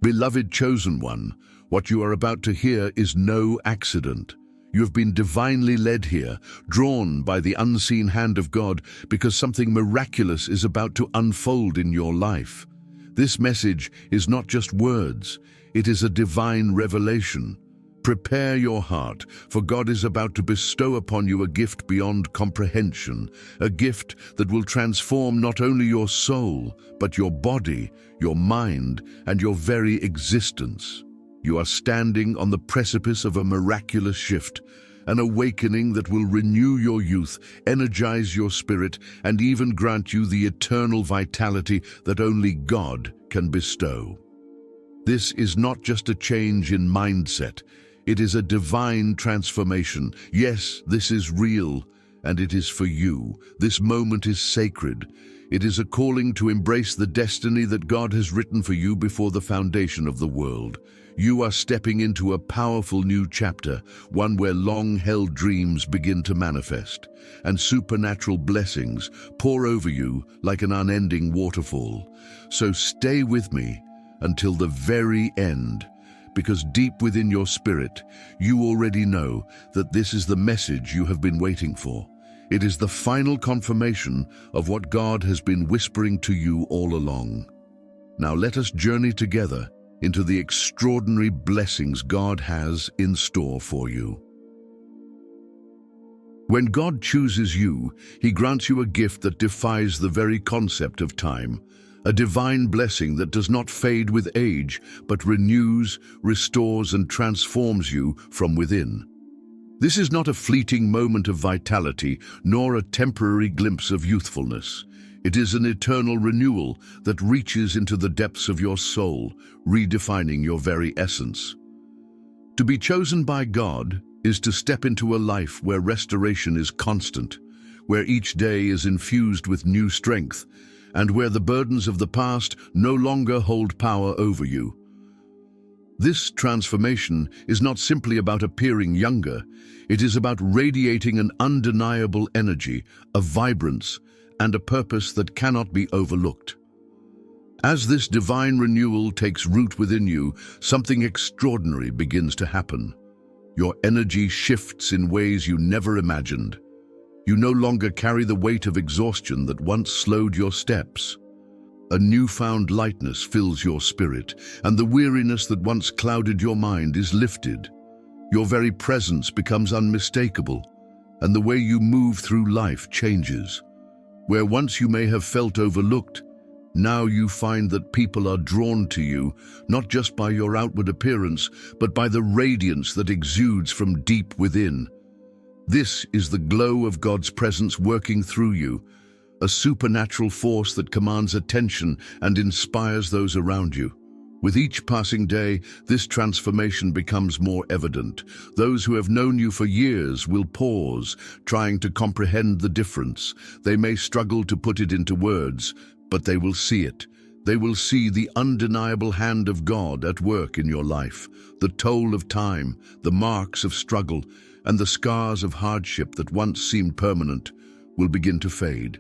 Beloved chosen one, what you are about to hear is no accident. You have been divinely led here, drawn by the unseen hand of God, because something miraculous is about to unfold in your life. This message is not just words, it is a divine revelation. Prepare your heart, for God is about to bestow upon you a gift beyond comprehension, a gift that will transform not only your soul, but your body, your mind, and your very existence. You are standing on the precipice of a miraculous shift, an awakening that will renew your youth, energize your spirit, and even grant you the eternal vitality that only God can bestow. This is not just a change in mindset, it is a divine transformation. Yes, this is real, and it is for you. This moment is sacred. It is a calling to embrace the destiny that God has written for you before the foundation of the world. You are stepping into a powerful new chapter, one where long-held dreams begin to manifest, and supernatural blessings pour over you like an unending waterfall. So stay with me until the very end, because deep within your spirit, you already know that this is the message you have been waiting for. It is the final confirmation of what God has been whispering to you all along. Now let us journey together into the extraordinary blessings God has in store for you. When God chooses you, He grants you a gift that defies the very concept of time, a divine blessing that does not fade with age, but renews, restores, and transforms you from within. This is not a fleeting moment of vitality, nor a temporary glimpse of youthfulness. It is an eternal renewal that reaches into the depths of your soul, redefining your very essence. To be chosen by God is to step into a life where restoration is constant, where each day is infused with new strength, and where the burdens of the past no longer hold power over you. This transformation is not simply about appearing younger, it is about radiating an undeniable energy, a vibrance, and a purpose that cannot be overlooked. As this divine renewal takes root within you, something extraordinary begins to happen. Your energy shifts in ways you never imagined. You no longer carry the weight of exhaustion that once slowed your steps. A newfound lightness fills your spirit, and the weariness that once clouded your mind is lifted. Your very presence becomes unmistakable, and the way you move through life changes. Where once you may have felt overlooked, now you find that people are drawn to you, not just by your outward appearance, but by the radiance that exudes from deep within. This is the glow of God's presence working through you, a supernatural force that commands attention and inspires those around you. With each passing day, this transformation becomes more evident. Those who have known you for years will pause, trying to comprehend the difference. They may struggle to put it into words, but they will see it. They will see the undeniable hand of God at work in your life, the toll of time, the marks of struggle, and the scars of hardship that once seemed permanent will begin to fade.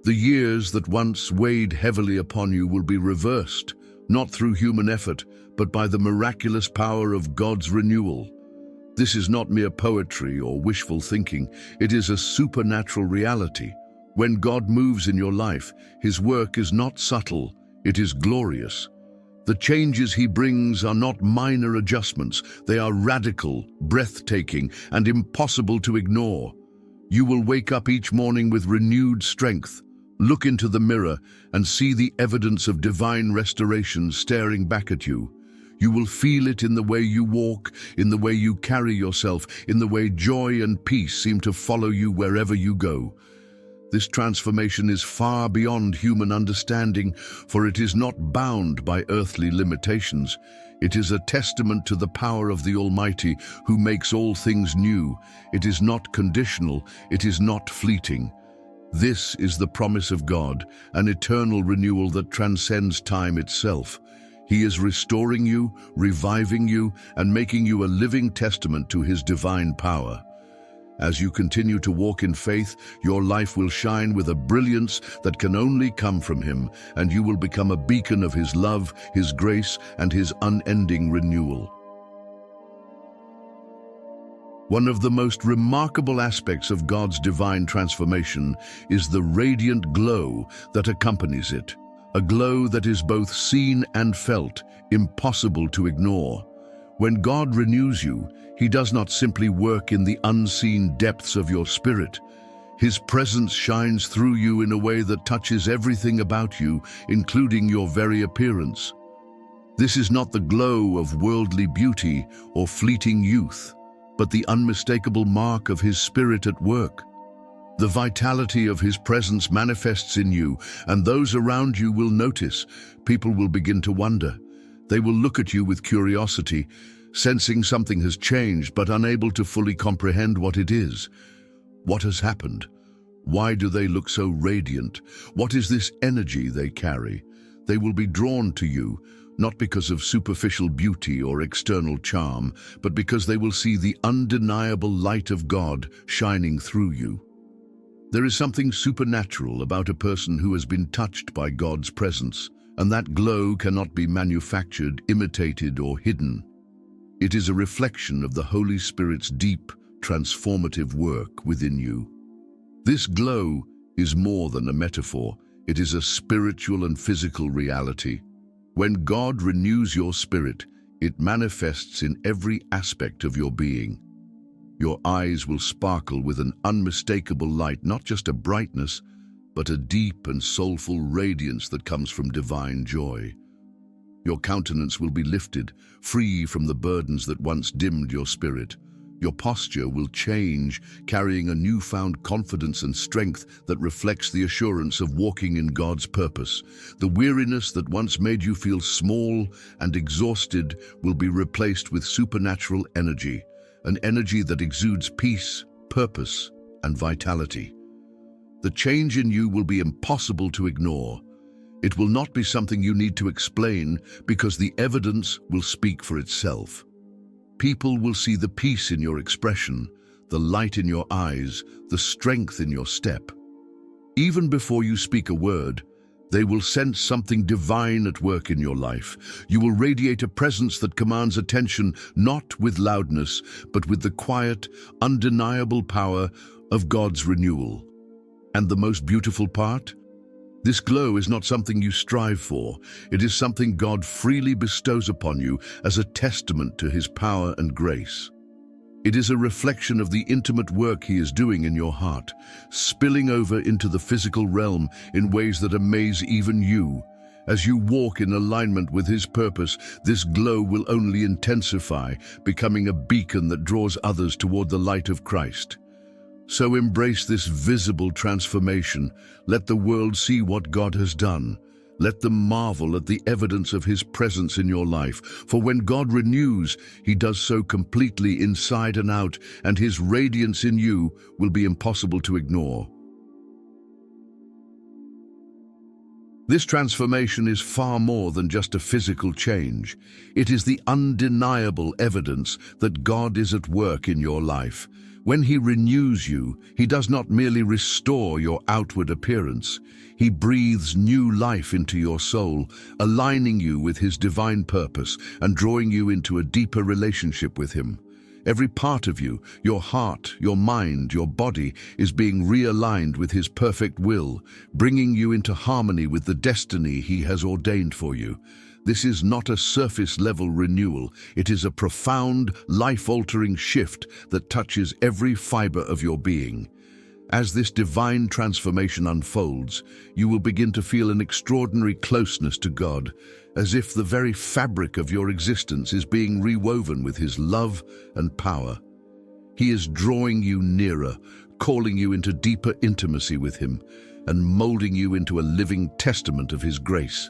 The years that once weighed heavily upon you will be reversed, not through human effort, but by the miraculous power of God's renewal. This is not mere poetry or wishful thinking, it is a supernatural reality. When God moves in your life, His work is not subtle, it is glorious. The changes He brings are not minor adjustments, they are radical, breathtaking, and impossible to ignore. You will wake up each morning with renewed strength, look into the mirror, and see the evidence of divine restoration staring back at you. You will feel it in the way you walk, in the way you carry yourself, in the way joy and peace seem to follow you wherever you go. This transformation is far beyond human understanding, for it is not bound by earthly limitations. It is a testament to the power of the Almighty, who makes all things new. It is not conditional, it is not fleeting. This is the promise of God, an eternal renewal that transcends time itself. He is restoring you, reviving you, and making you a living testament to His divine power. As you continue to walk in faith, your life will shine with a brilliance that can only come from Him, and you will become a beacon of His love, His grace, and His unending renewal. One of the most remarkable aspects of God's divine transformation is the radiant glow that accompanies it, a glow that is both seen and felt, impossible to ignore. When God renews you, He does not simply work in the unseen depths of your spirit. His presence shines through you in a way that touches everything about you, including your very appearance. This is not the glow of worldly beauty or fleeting youth, but the unmistakable mark of His Spirit at work. The vitality of His presence manifests in you, and those around you will notice. People will begin to wonder. They will look at you with curiosity, sensing something has changed but unable to fully comprehend what it is. What has happened? Why do they look so radiant? What is this energy they carry? They will be drawn to you, not because of superficial beauty or external charm, but because they will see the undeniable light of God shining through you. There is something supernatural about a person who has been touched by God's presence, and that glow cannot be manufactured, imitated, or hidden. It is a reflection of the Holy Spirit's deep, transformative work within you. This glow is more than a metaphor. It is a spiritual and physical reality. When God renews your spirit, it manifests in every aspect of your being. Your eyes will sparkle with an unmistakable light, not just a brightness, but a deep and soulful radiance that comes from divine joy. Your countenance will be lifted, free from the burdens that once dimmed your spirit. Your posture will change, carrying a newfound confidence and strength that reflects the assurance of walking in God's purpose. The weariness that once made you feel small and exhausted will be replaced with supernatural energy, an energy that exudes peace, purpose, and vitality. The change in you will be impossible to ignore. It will not be something you need to explain, because the evidence will speak for itself. People will see the peace in your expression, the light in your eyes, the strength in your step. Even before you speak a word, they will sense something divine at work in your life. You will radiate a presence that commands attention, not with loudness, but with the quiet, undeniable power of God's renewal. And the most beautiful part? This glow is not something you strive for. It is something God freely bestows upon you as a testament to His power and grace. It is a reflection of the intimate work He is doing in your heart, spilling over into the physical realm in ways that amaze even you. As you walk in alignment with His purpose, this glow will only intensify, becoming a beacon that draws others toward the light of Christ. So embrace this visible transformation. Let the world see what God has done. Let them marvel at the evidence of His presence in your life. For when God renews, He does so completely inside and out, and His radiance in you will be impossible to ignore. This transformation is far more than just a physical change. It is the undeniable evidence that God is at work in your life. When He renews you, He does not merely restore your outward appearance. He breathes new life into your soul, aligning you with His divine purpose and drawing you into a deeper relationship with Him. Every part of you, your heart, your mind, your body, is being realigned with His perfect will, bringing you into harmony with the destiny He has ordained for you. This is not a surface-level renewal. It is a profound, life-altering shift that touches every fiber of your being. As this divine transformation unfolds, you will begin to feel an extraordinary closeness to God, as if the very fabric of your existence is being rewoven with His love and power. He is drawing you nearer, calling you into deeper intimacy with Him, and molding you into a living testament of His grace.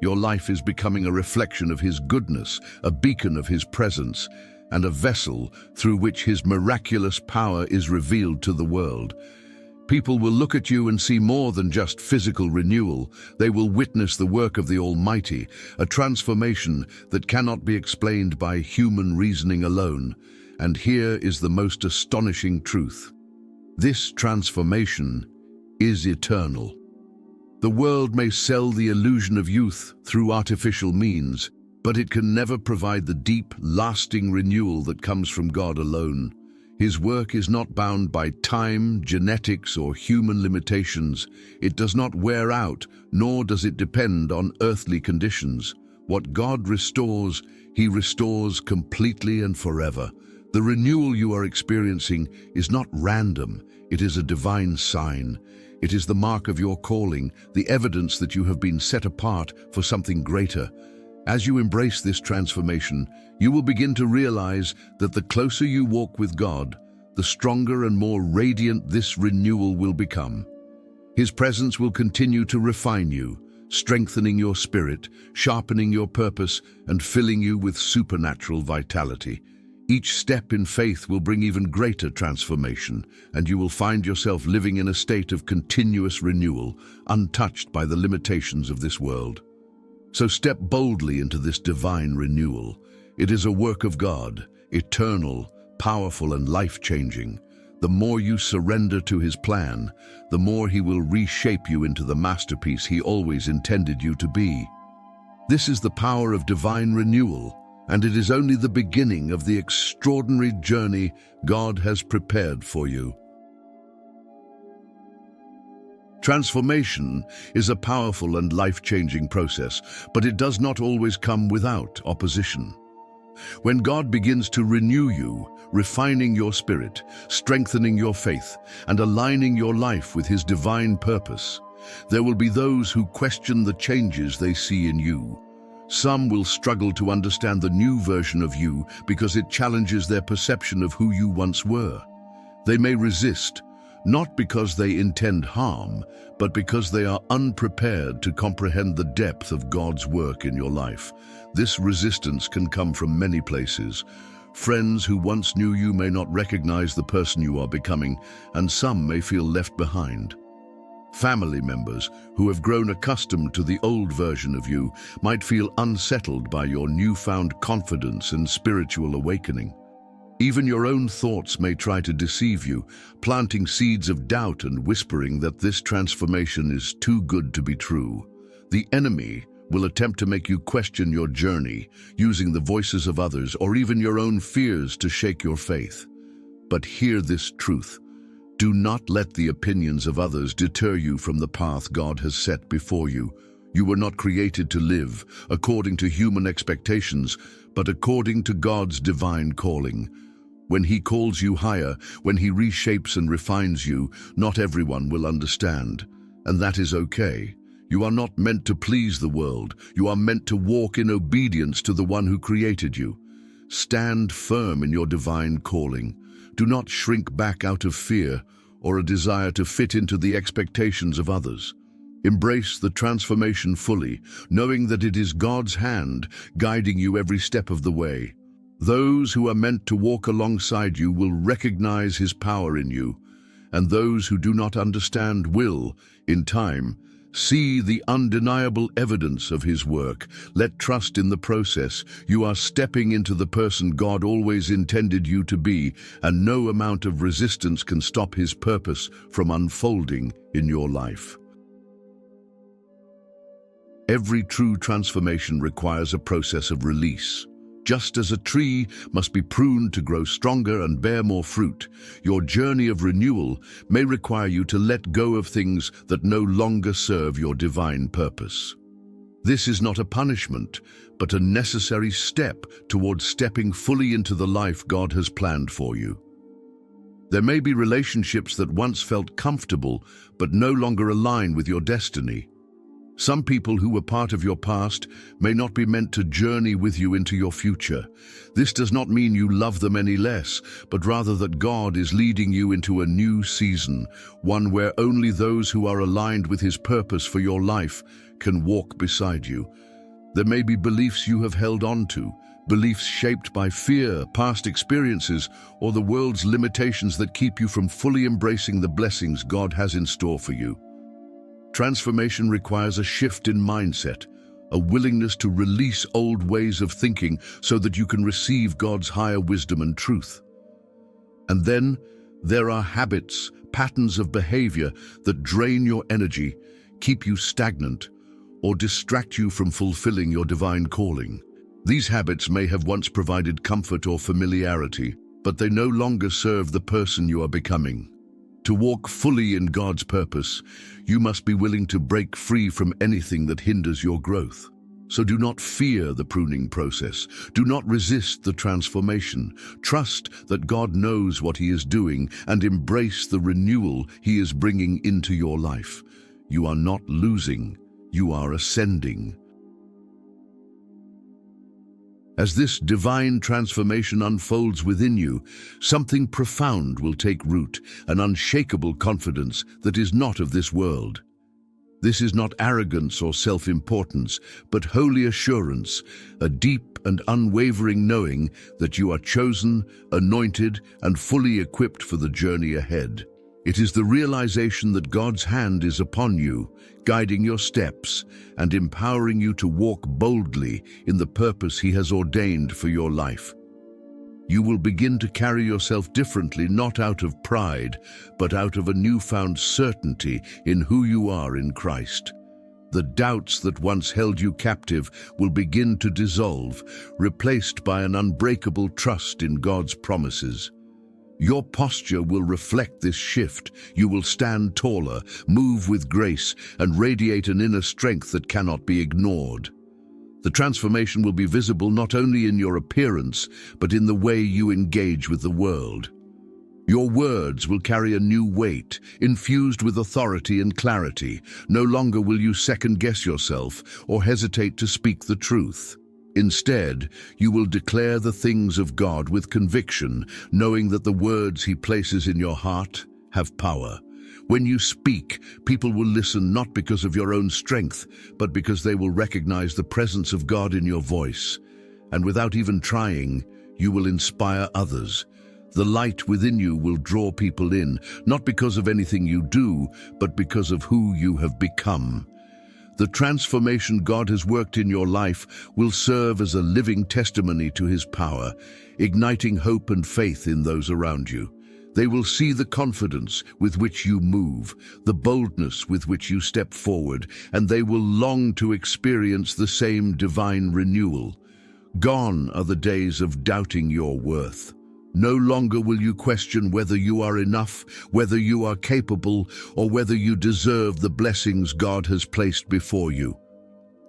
Your life is becoming a reflection of His goodness, a beacon of His presence, and a vessel through which His miraculous power is revealed to the world. People will look at you and see more than just physical renewal. They will witness the work of the Almighty, a transformation that cannot be explained by human reasoning alone. And here is the most astonishing truth. This transformation is eternal. The world may sell the illusion of youth through artificial means, but it can never provide the deep, lasting renewal that comes from God alone. His work is not bound by time, genetics, or human limitations. It does not wear out, nor does it depend on earthly conditions. What God restores, He restores completely and forever. The renewal you are experiencing is not random. It is a divine sign. It is the mark of your calling, the evidence that you have been set apart for something greater. As you embrace this transformation, you will begin to realize that the closer you walk with God, the stronger and more radiant this renewal will become. His presence will continue to refine you, strengthening your spirit, sharpening your purpose, and filling you with supernatural vitality. Each step in faith will bring even greater transformation, and you will find yourself living in a state of continuous renewal, untouched by the limitations of this world. So step boldly into this divine renewal. It is a work of God, eternal, powerful, and life-changing. The more you surrender to His plan, the more He will reshape you into the masterpiece He always intended you to be. This is the power of divine renewal, and it is only the beginning of the extraordinary journey God has prepared for you. Transformation is a powerful and life-changing process, but it does not always come without opposition. When God begins to renew you, refining your spirit, strengthening your faith, and aligning your life with His divine purpose, there will be those who question the changes they see in you. Some will struggle to understand the new version of you because it challenges their perception of who you once were. They may resist, not because they intend harm, but because they are unprepared to comprehend the depth of God's work in your life. This resistance can come from many places. Friends who once knew you may not recognize the person you are becoming, and some may feel left behind. Family members who have grown accustomed to the old version of you might feel unsettled by your newfound confidence and spiritual awakening. Even your own thoughts may try to deceive you, planting seeds of doubt and whispering that this transformation is too good to be true. The enemy will attempt to make you question your journey, using the voices of others or even your own fears to shake your faith. But hear this truth. Do not let the opinions of others deter you from the path God has set before you. You were not created to live according to human expectations, but according to God's divine calling. When He calls you higher, when He reshapes and refines you, not everyone will understand. And that is okay. You are not meant to please the world. You are meant to walk in obedience to the one who created you. Stand firm in your divine calling. Do not shrink back out of fear or a desire to fit into the expectations of others. Embrace the transformation fully, knowing that it is God's hand guiding you every step of the way. Those who are meant to walk alongside you will recognize His power in you, and those who do not understand will, in time, see the undeniable evidence of His work. Let trust in the process. You are stepping into the person God always intended you to be, and no amount of resistance can stop His purpose from unfolding in your life. Every true transformation requires a process of release. Just as a tree must be pruned to grow stronger and bear more fruit, your journey of renewal may require you to let go of things that no longer serve your divine purpose. This is not a punishment, but a necessary step towards stepping fully into the life God has planned for you. There may be relationships that once felt comfortable, but no longer align with your destiny. Some people who were part of your past may not be meant to journey with you into your future. This does not mean you love them any less, but rather that God is leading you into a new season, one where only those who are aligned with His purpose for your life can walk beside you. There may be beliefs you have held on to, beliefs shaped by fear, past experiences, or the world's limitations that keep you from fully embracing the blessings God has in store for you. Transformation requires a shift in mindset, a willingness to release old ways of thinking so that you can receive God's higher wisdom and truth. And then there are habits, patterns of behavior that drain your energy, keep you stagnant, or distract you from fulfilling your divine calling. These habits may have once provided comfort or familiarity, but they no longer serve the person you are becoming. To walk fully in God's purpose, you must be willing to break free from anything that hinders your growth. So do not fear the pruning process. Do not resist the transformation. Trust that God knows what He is doing and embrace the renewal He is bringing into your life. You are not losing, you are ascending. As this divine transformation unfolds within you, something profound will take root, an unshakable confidence that is not of this world. This is not arrogance or self-importance, but holy assurance, a deep and unwavering knowing that you are chosen, anointed, and fully equipped for the journey ahead. It is the realization that God's hand is upon you, guiding your steps and empowering you to walk boldly in the purpose He has ordained for your life. You will begin to carry yourself differently, not out of pride, but out of a newfound certainty in who you are in Christ. The doubts that once held you captive will begin to dissolve, replaced by an unbreakable trust in God's promises. Your posture will reflect this shift. You will stand taller, move with grace, and radiate an inner strength that cannot be ignored. The transformation will be visible not only in your appearance, but in the way you engage with the world. Your words will carry a new weight, infused with authority and clarity. No longer will you second-guess yourself or hesitate to speak the truth. Instead, you will declare the things of God with conviction, knowing that the words He places in your heart have power. When you speak, people will listen not because of your own strength, but because they will recognize the presence of God in your voice. And without even trying, you will inspire others. The light within you will draw people in, not because of anything you do, but because of who you have become. The transformation God has worked in your life will serve as a living testimony to His power, igniting hope and faith in those around you. They will see the confidence with which you move, the boldness with which you step forward, and they will long to experience the same divine renewal. Gone are the days of doubting your worth. No longer will you question whether you are enough, whether you are capable, or whether you deserve the blessings God has placed before you.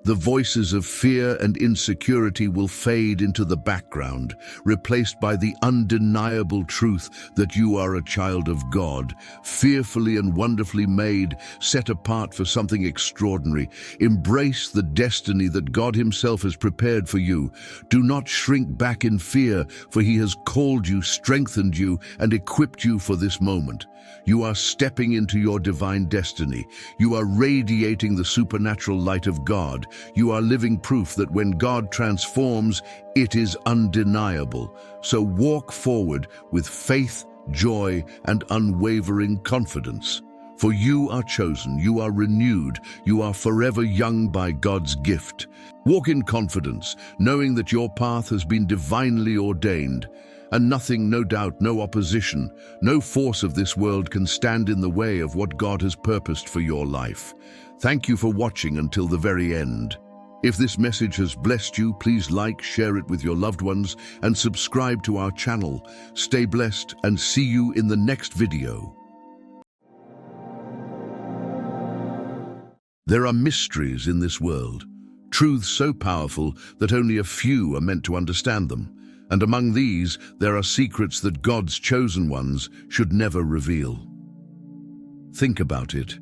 The voices of fear and insecurity will fade into the background, replaced by the undeniable truth that you are a child of God, fearfully and wonderfully made, set apart for something extraordinary. Embrace the destiny that God Himself has prepared for you. Do not shrink back in fear, for He has called you, strengthened you, and equipped you for this moment. You are stepping into your divine destiny. You are radiating the supernatural light of God. You are living proof that when God transforms, it is undeniable. So walk forward with faith, joy, and unwavering confidence. For you are chosen, you are renewed, you are forever young by God's gift. Walk in confidence, knowing that your path has been divinely ordained. And nothing, no doubt, no opposition, no force of this world can stand in the way of what God has purposed for your life. Thank you for watching until the very end. If this message has blessed you, please like, share it with your loved ones, and subscribe to our channel. Stay blessed and see you in the next video. There are mysteries in this world, truths so powerful that only a few are meant to understand them. And among these, there are secrets that God's chosen ones should never reveal. Think about it.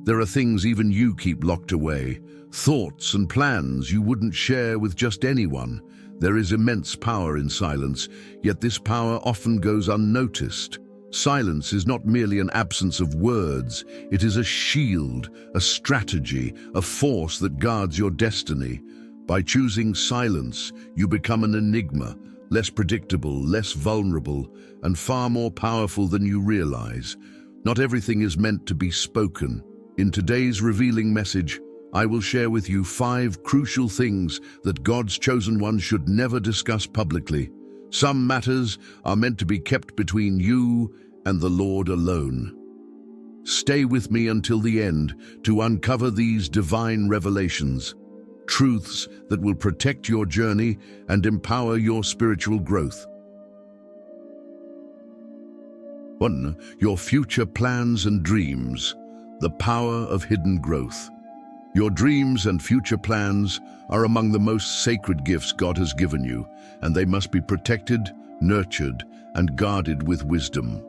There are things even you keep locked away, thoughts and plans you wouldn't share with just anyone. There is immense power in silence, yet this power often goes unnoticed. Silence is not merely an absence of words, it is a shield, a strategy, a force that guards your destiny. By choosing silence, you become an enigma, less predictable, less vulnerable, and far more powerful than you realize. Not everything is meant to be spoken. In today's revealing message, I will share with you 5 crucial things that God's chosen ones should never discuss publicly. Some matters are meant to be kept between you and the Lord alone. Stay with me until the end to uncover these divine revelations, truths that will protect your journey and empower your spiritual growth. 1. Your future plans and dreams, the power of hidden growth. Your dreams and future plans are among the most sacred gifts God has given you, and they must be protected, nurtured, and guarded with wisdom.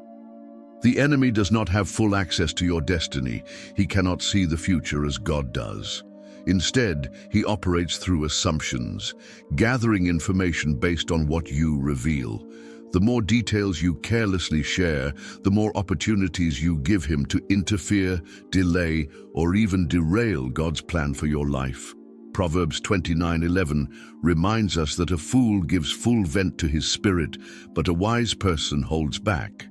The enemy does not have full access to your destiny. He cannot see the future as God does. Instead, he operates through assumptions, gathering information based on what you reveal. The more details you carelessly share, the more opportunities you give him to interfere, delay, or even derail God's plan for your life. Proverbs 29:11 reminds us that a fool gives full vent to his spirit, but a wise person holds back.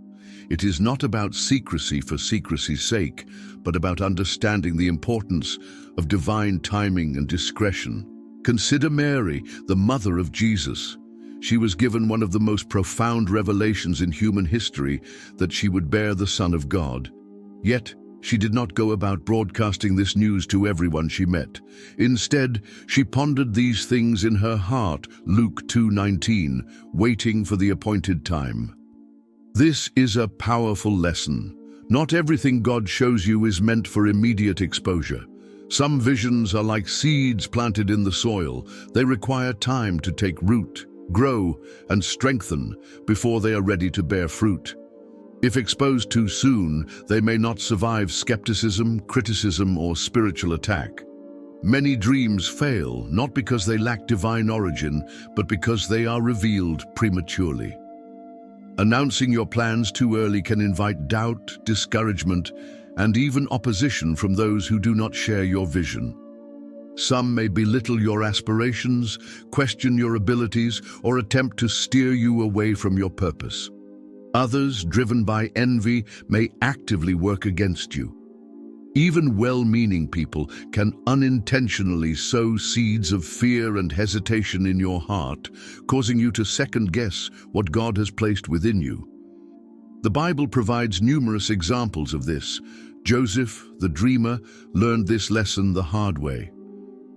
It is not about secrecy for secrecy's sake, but about understanding the importance of divine timing and discretion. Consider Mary, the mother of Jesus. She was given one of the most profound revelations in human history, that she would bear the Son of God. Yet, she did not go about broadcasting this news to everyone she met. Instead, she pondered these things in her heart, Luke 2:19, waiting for the appointed time. This is a powerful lesson. Not everything God shows you is meant for immediate exposure. Some visions are like seeds planted in the soil. They require time to take root, grow, and strengthen before they are ready to bear fruit. If exposed too soon, they may not survive skepticism, criticism, or spiritual attack. Many dreams fail, not because they lack divine origin, but because they are revealed prematurely. Announcing your plans too early can invite doubt, discouragement, and even opposition from those who do not share your vision. Some may belittle your aspirations, question your abilities, or attempt to steer you away from your purpose. Others, driven by envy, may actively work against you. Even well-meaning people can unintentionally sow seeds of fear and hesitation in your heart, causing you to second-guess what God has placed within you. The Bible provides numerous examples of this. Joseph, the dreamer, learned this lesson the hard way.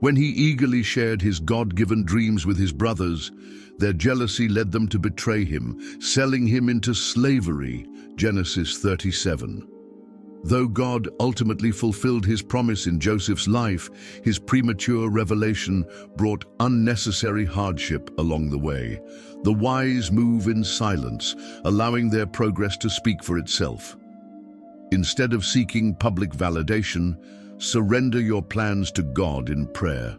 When he eagerly shared his God-given dreams with his brothers, their jealousy led them to betray him, selling him into slavery, Genesis 37. Though God ultimately fulfilled his promise in Joseph's life, his premature revelation brought unnecessary hardship along the way. The wise move in silence, allowing their progress to speak for itself. Instead of seeking public validation, surrender your plans to God in prayer.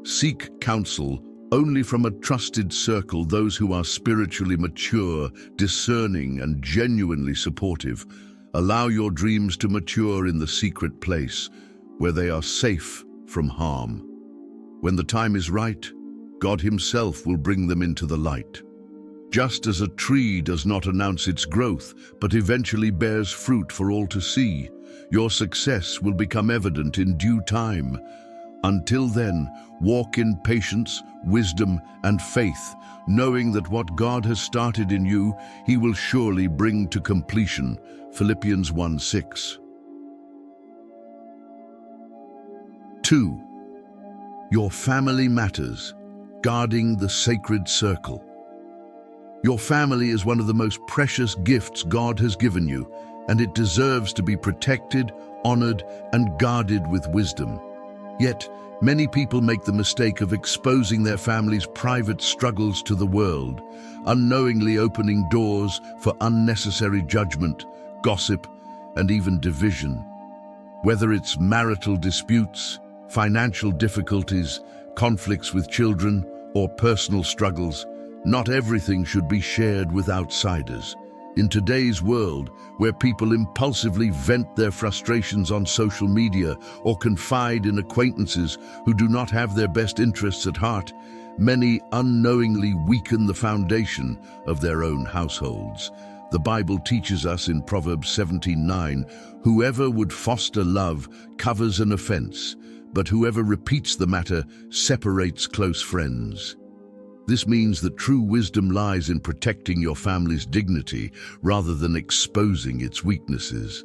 Seek counsel only from a trusted circle, those who are spiritually mature, discerning, and genuinely supportive. Allow your dreams to mature in the secret place, where they are safe from harm. When the time is right, God himself will bring them into the light. Just as a tree does not announce its growth, but eventually bears fruit for all to see, your success will become evident in due time. Until then, walk in patience, wisdom, and faith, knowing that what God has started in you, he will surely bring to completion. Philippians 1:6. 2. Your family matters, guarding the sacred circle. Your family is one of the most precious gifts God has given you, and it deserves to be protected, honored, and guarded with wisdom. Yet, many people make the mistake of exposing their family's private struggles to the world, unknowingly opening doors for unnecessary judgment, gossip, and even division. Whether it's marital disputes, financial difficulties, conflicts with children, or personal struggles, not everything should be shared with outsiders. In today's world, where people impulsively vent their frustrations on social media or confide in acquaintances who do not have their best interests at heart, many unknowingly weaken the foundation of their own households. The Bible teaches us in Proverbs 17:9, "Whoever would foster love covers an offense, but whoever repeats the matter separates close friends." This means that true wisdom lies in protecting your family's dignity rather than exposing its weaknesses.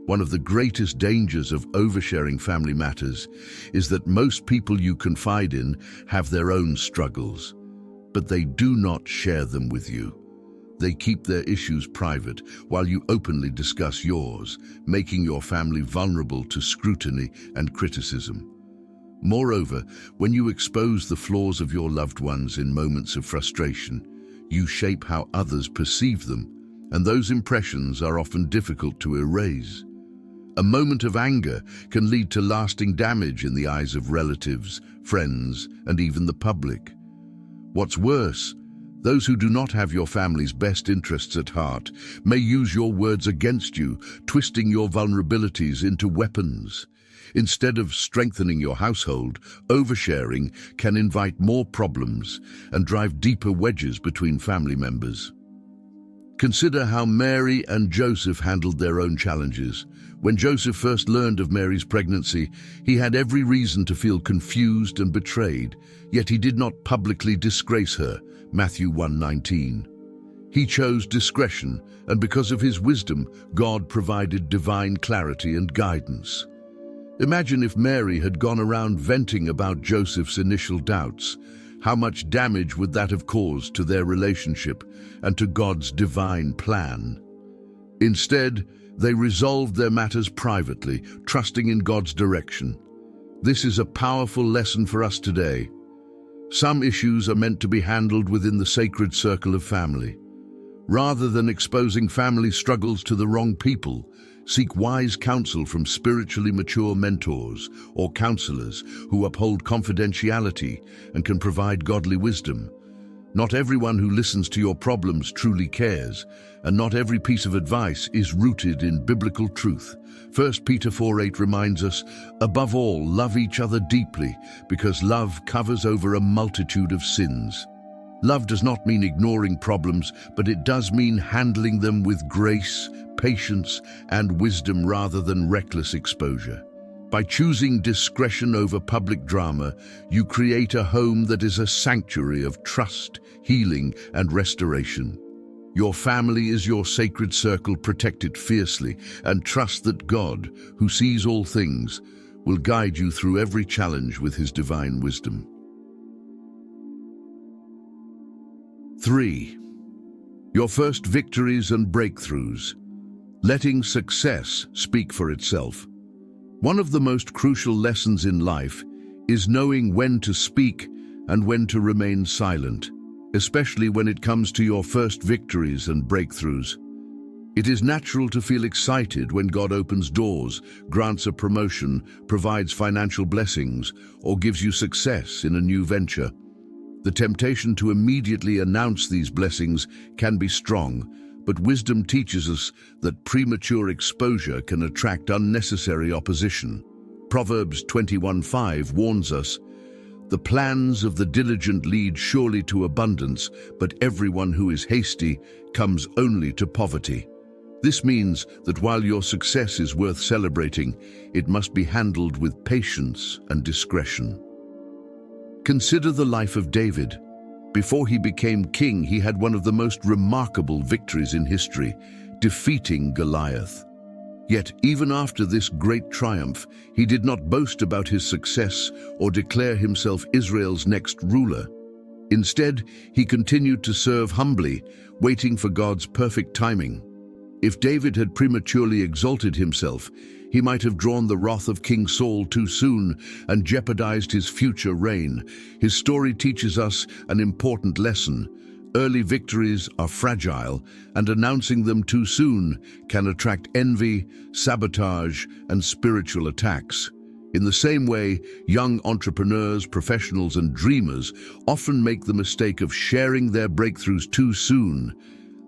One of the greatest dangers of oversharing family matters is that most people you confide in have their own struggles, but they do not share them with you. They keep their issues private while you openly discuss yours, making your family vulnerable to scrutiny and criticism. Moreover, when you expose the flaws of your loved ones in moments of frustration, you shape how others perceive them, and those impressions are often difficult to erase. A moment of anger can lead to lasting damage in the eyes of relatives, friends, and even the public. What's worse, those who do not have your family's best interests at heart may use your words against you, twisting your vulnerabilities into weapons. Instead of strengthening your household, oversharing can invite more problems and drive deeper wedges between family members. Consider how Mary and Joseph handled their own challenges. When Joseph first learned of Mary's pregnancy, he had every reason to feel confused and betrayed, yet he did not publicly disgrace her, Matthew 1:19. He chose discretion, and because of his wisdom, God provided divine clarity and guidance. Imagine if Mary had gone around venting about Joseph's initial doubts. How much damage would that have caused to their relationship and to God's divine plan? Instead, they resolved their matters privately, trusting in God's direction. This is a powerful lesson for us today. Some issues are meant to be handled within the sacred circle of family. Rather than exposing family struggles to the wrong people, seek wise counsel from spiritually mature mentors or counselors who uphold confidentiality and can provide godly wisdom. Not everyone who listens to your problems truly cares, and not every piece of advice is rooted in biblical truth. 1 Peter 4:8 reminds us, above all, love each other deeply, because love covers over a multitude of sins. Love does not mean ignoring problems, but it does mean handling them with grace, patience, and wisdom rather than reckless exposure. By choosing discretion over public drama, you create a home that is a sanctuary of trust, healing, and restoration. Your family is your sacred circle. Protect it fiercely and trust that God, who sees all things, will guide you through every challenge with his divine wisdom. 3. Your first victories and breakthroughs. Letting success speak for itself. One of the most crucial lessons in life is knowing when to speak and when to remain silent, especially when it comes to your first victories and breakthroughs. It is natural to feel excited when God opens doors, grants a promotion, provides financial blessings, or gives you success in a new venture. The temptation to immediately announce these blessings can be strong, but wisdom teaches us that premature exposure can attract unnecessary opposition. Proverbs 21:5 warns us, "The plans of the diligent lead surely to abundance, but everyone who is hasty comes only to poverty." This means that while your success is worth celebrating, it must be handled with patience and discretion. Consider the life of David. Before he became king, he had one of the most remarkable victories in history, defeating Goliath. Yet, even after this great triumph, he did not boast about his success or declare himself Israel's next ruler. Instead, he continued to serve humbly, waiting for God's perfect timing. If David had prematurely exalted himself, he might have drawn the wrath of King Saul too soon and jeopardized his future reign. His story teaches us an important lesson. Early victories are fragile, and announcing them too soon can attract envy, sabotage, and spiritual attacks. In the same way, young entrepreneurs, professionals, and dreamers often make the mistake of sharing their breakthroughs too soon.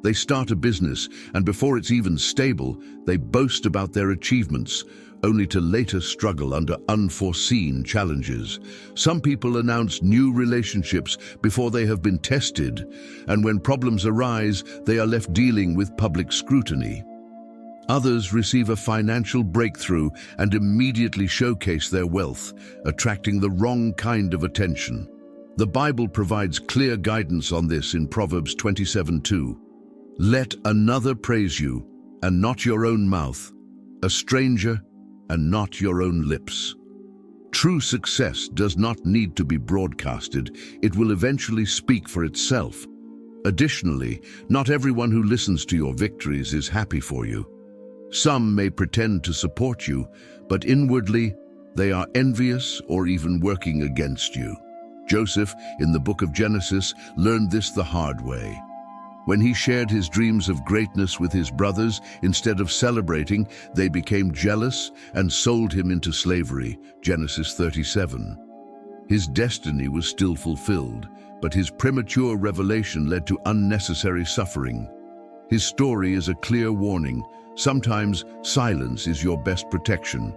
They start a business, and before it's even stable, they boast about their achievements, only to later struggle under unforeseen challenges. Some people announce new relationships before they have been tested, and when problems arise, they are left dealing with public scrutiny. Others receive a financial breakthrough and immediately showcase their wealth, attracting the wrong kind of attention. The Bible provides clear guidance on this in Proverbs 27:2. Let another praise you, and not your own mouth, a stranger, and not your own lips. True success does not need to be broadcasted. It will eventually speak for itself. Additionally, not everyone who listens to your victories is happy for you. Some may pretend to support you, but inwardly, they are envious or even working against you. Joseph, in the book of Genesis, learned this the hard way. When he shared his dreams of greatness with his brothers, instead of celebrating, they became jealous and sold him into slavery. Genesis 37. His destiny was still fulfilled, but his premature revelation led to unnecessary suffering. His story is a clear warning. Sometimes silence is your best protection.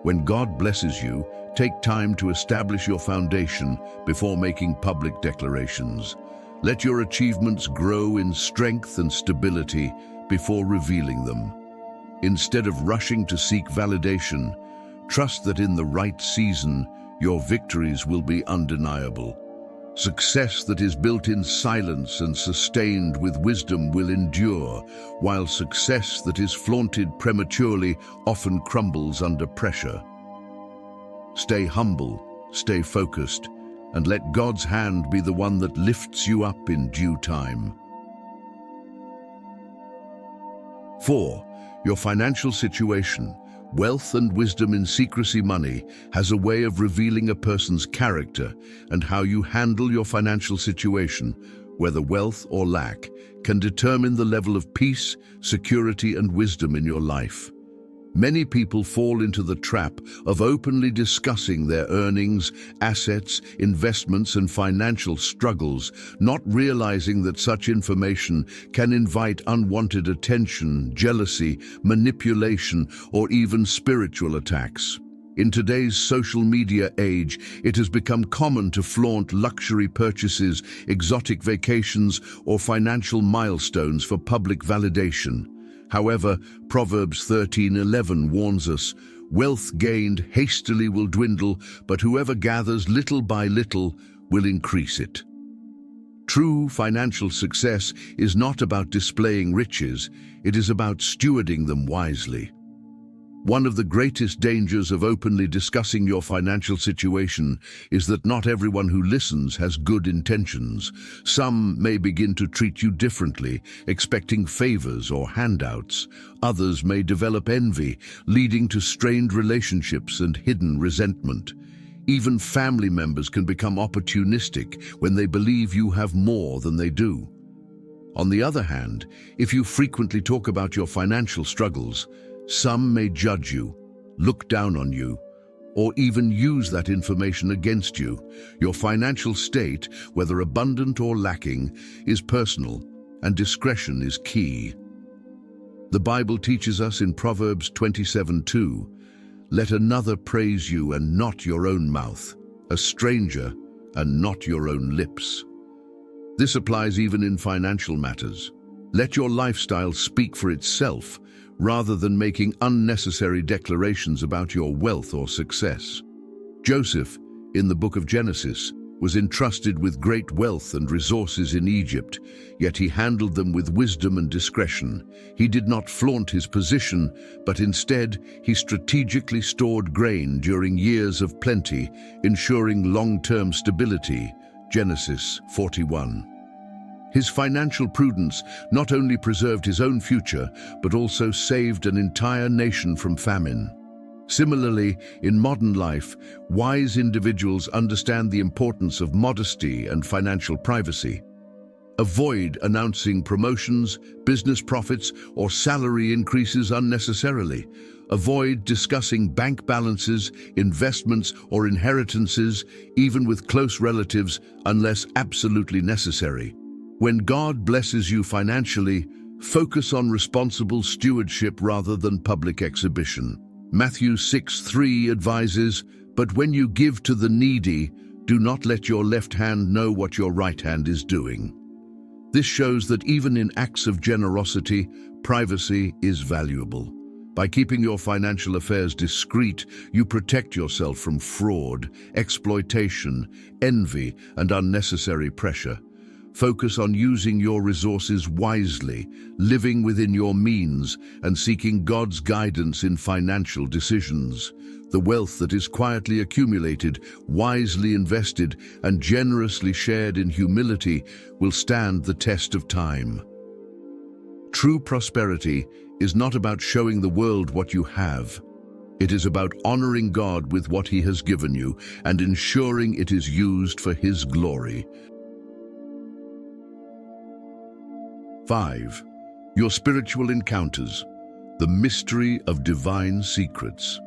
When God blesses you, take time to establish your foundation before making public declarations. Let your achievements grow in strength and stability before revealing them. Instead of rushing to seek validation, trust that in the right season, your victories will be undeniable. Success that is built in silence and sustained with wisdom will endure, while success that is flaunted prematurely often crumbles under pressure. Stay humble, stay focused, and let God's hand be the one that lifts you up in due time. 4. Your financial situation. Wealth and wisdom in secrecy money has a way of revealing a person's character, and how you handle your financial situation, whether wealth or lack, can determine the level of peace, security, and wisdom in your life. Many people fall into the trap of openly discussing their earnings, assets, investments, and financial struggles, not realizing that such information can invite unwanted attention, jealousy, manipulation, or even spiritual attacks. In today's social media age, it has become common to flaunt luxury purchases, exotic vacations, or financial milestones for public validation. However, Proverbs 13:11 warns us, "Wealth gained hastily will dwindle, but whoever gathers little by little will increase it." True financial success is not about displaying riches, it is about stewarding them wisely. One of the greatest dangers of openly discussing your financial situation is that not everyone who listens has good intentions. Some may begin to treat you differently, expecting favors or handouts. Others may develop envy, leading to strained relationships and hidden resentment. Even family members can become opportunistic when they believe you have more than they do. On the other hand, if you frequently talk about your financial struggles, some may judge you, look down on you, or even use that information against you. Your financial state, whether abundant or lacking, is personal, and discretion is key. The Bible teaches us in Proverbs 27:2, "Let another praise you and not your own mouth, a stranger and not your own lips." This applies even in financial matters. Let your lifestyle speak for itself, rather than making unnecessary declarations about your wealth or success. Joseph, in the book of Genesis, was entrusted with great wealth and resources in Egypt, yet he handled them with wisdom and discretion. He did not flaunt his position, but instead he strategically stored grain during years of plenty, ensuring long-term stability. Genesis 41. His financial prudence not only preserved his own future, but also saved an entire nation from famine. Similarly, in modern life, wise individuals understand the importance of modesty and financial privacy. Avoid announcing promotions, business profits, or salary increases unnecessarily. Avoid discussing bank balances, investments, or inheritances, even with close relatives, unless absolutely necessary. When God blesses you financially, focus on responsible stewardship rather than public exhibition. Matthew 6:3 advises, "But when you give to the needy, do not let your left hand know what your right hand is doing." This shows that even in acts of generosity, privacy is valuable. By keeping your financial affairs discreet, you protect yourself from fraud, exploitation, envy, and unnecessary pressure. Focus on using your resources wisely, living within your means, and seeking God's guidance in financial decisions. The wealth that is quietly accumulated, wisely invested, and generously shared in humility will stand the test of time. True prosperity is not about showing the world what you have. It is about honoring God with what He has given you and ensuring it is used for His glory. 5. Your spiritual encounters, the mystery of divine secrets.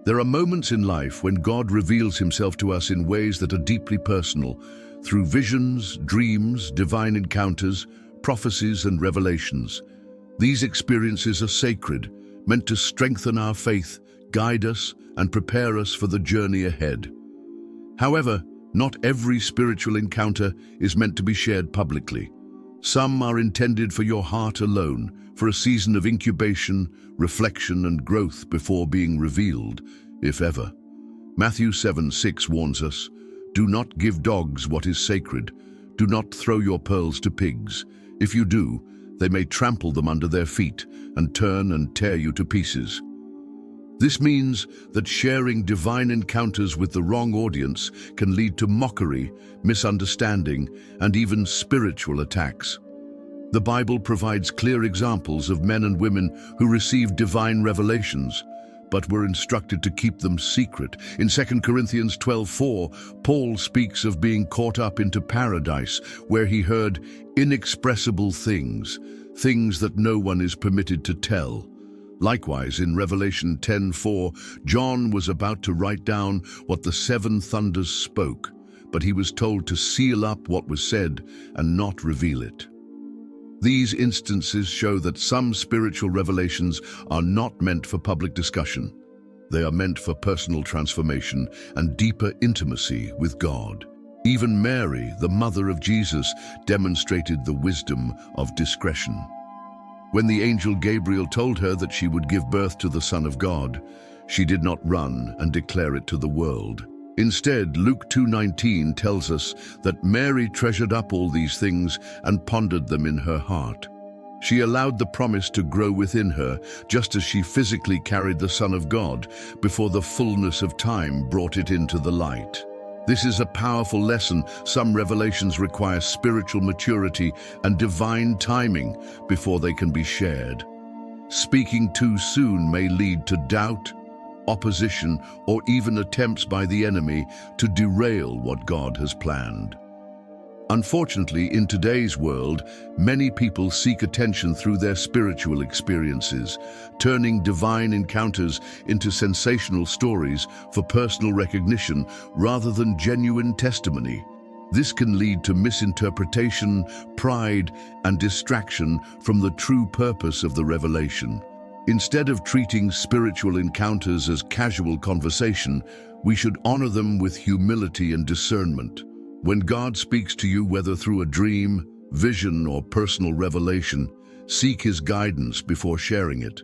There are moments in life when God reveals Himself to us in ways that are deeply personal, through visions, dreams, divine encounters, prophecies, and revelations. These experiences are sacred, meant to strengthen our faith, guide us, and prepare us for the journey ahead. However, not every spiritual encounter is meant to be shared publicly. Some are intended for your heart alone, for a season of incubation, reflection, and growth before being revealed, if ever. Matthew 7:6 warns us, "Do not give dogs what is sacred. Do not throw your pearls to pigs. If you do, they may trample them under their feet and turn and tear you to pieces." This means that sharing divine encounters with the wrong audience can lead to mockery, misunderstanding, and even spiritual attacks. The Bible provides clear examples of men and women who received divine revelations, but were instructed to keep them secret. In 2 Corinthians 12:4, Paul speaks of being caught up into paradise, where he heard inexpressible things, things that no one is permitted to tell. Likewise, in Revelation 10:4, John was about to write down what the seven thunders spoke, but he was told to seal up what was said and not reveal it. These instances show that some spiritual revelations are not meant for public discussion. They are meant for personal transformation and deeper intimacy with God. Even Mary, the mother of Jesus, demonstrated the wisdom of discretion. When the angel Gabriel told her that she would give birth to the Son of God, she did not run and declare it to the world. Instead, Luke 2:19 tells us that Mary treasured up all these things and pondered them in her heart. She allowed the promise to grow within her, just as she physically carried the Son of God before the fullness of time brought it into the light. This is a powerful lesson. Some revelations require spiritual maturity and divine timing before they can be shared. Speaking too soon may lead to doubt, opposition, or even attempts by the enemy to derail what God has planned. Unfortunately, in today's world, many people seek attention through their spiritual experiences, turning divine encounters into sensational stories for personal recognition rather than genuine testimony. This can lead to misinterpretation, pride, and distraction from the true purpose of the revelation. Instead of treating spiritual encounters as casual conversation, we should honor them with humility and discernment. When God speaks to you, whether through a dream, vision, or personal revelation, seek His guidance before sharing it.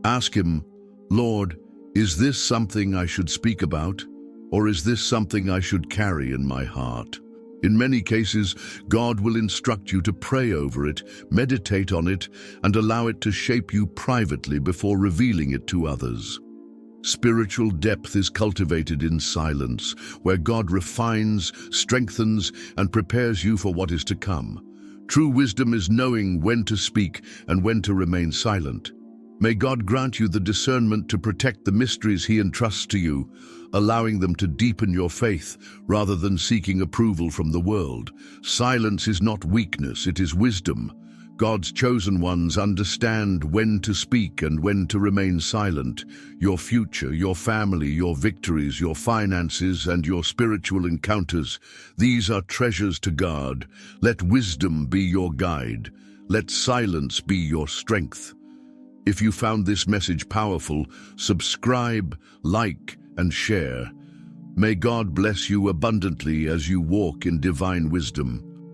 Ask Him, "Lord, is this something I should speak about, or is this something I should carry in my heart?" In many cases, God will instruct you to pray over it, meditate on it, and allow it to shape you privately before revealing it to others. Spiritual depth is cultivated in silence, where God refines, strengthens, and prepares you for what is to come. True wisdom is knowing when to speak and when to remain silent. May God grant you the discernment to protect the mysteries He entrusts to you, allowing them to deepen your faith rather than seeking approval from the world. Silence is not weakness, it is wisdom. God's chosen ones understand when to speak and when to remain silent. Your future, your family, your victories, your finances, and your spiritual encounters, these are treasures to guard. Let wisdom be your guide. Let silence be your strength. If you found this message powerful, subscribe, like, and share. May God bless you abundantly as you walk in divine wisdom.